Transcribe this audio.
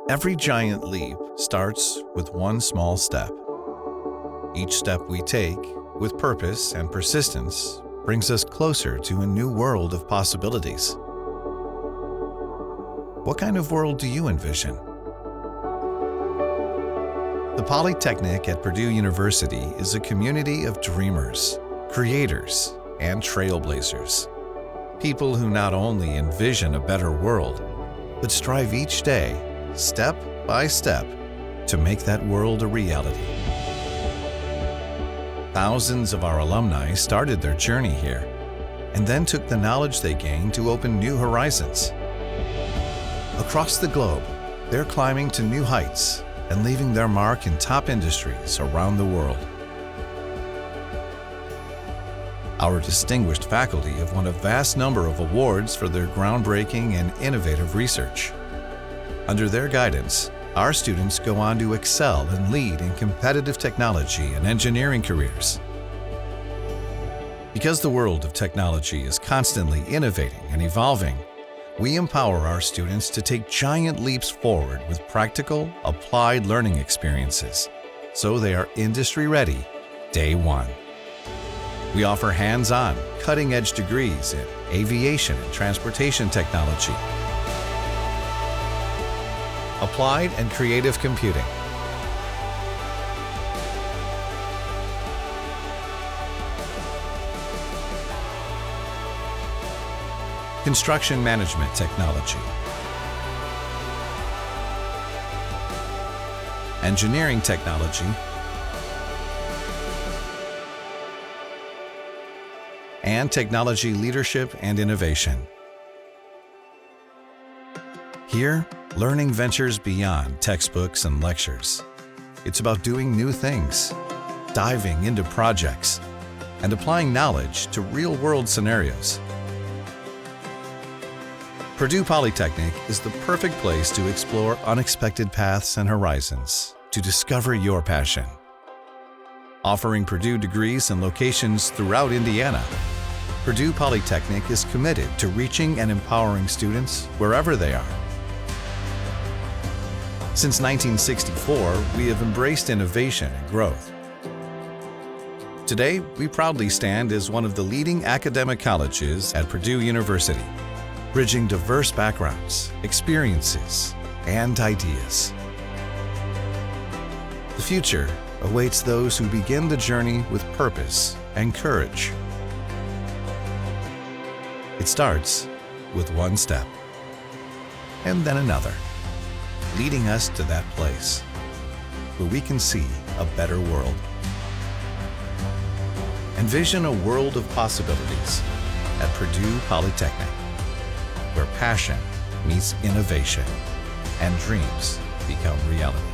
Every giant leap starts with one small step. Each step we take, with purpose and persistence, brings us closer to a new world of possibilities. What kind of world do you envision? The Polytechnic at Purdue University is a community of dreamers, creators, and trailblazers. People who not only envision a better world, but strive each day, step by step, to make that world a reality. Thousands of our alumni started their journey here, and then took the knowledge they gained to open new horizons. Across the globe, they're climbing to new heights and leaving their mark in top industries around the world. Our distinguished faculty have won a vast number of awards for their groundbreaking and innovative research. Under their guidance, our students go on to excel and lead in competitive technology and engineering careers. Because the world of technology is constantly innovating and evolving, we empower our students to take giant leaps forward with practical, applied learning experiences, so they are industry-ready day one. We offer hands-on, cutting-edge degrees in aviation and transportation technology, applied and creative computing, construction management technology, engineering technology, and technology leadership and innovation. Here, learning ventures beyond textbooks and lectures. It's about doing new things, diving into projects, and applying knowledge to real-world scenarios. Purdue Polytechnic is the perfect place to explore unexpected paths and horizons, to discover your passion. Offering Purdue degrees in locations throughout Indiana, Purdue Polytechnic is committed to reaching and empowering students wherever they are. Since 1964, we have embraced innovation and growth. Today, we proudly stand as one of the leading academic colleges at Purdue University, bridging diverse backgrounds, experiences, and ideas. The future awaits those who begin the journey with purpose and courage. It starts with one step, and then another, leading us to that place where we can see a better world. Envision a world of possibilities at Purdue Polytechnic, where passion meets innovation and dreams become reality.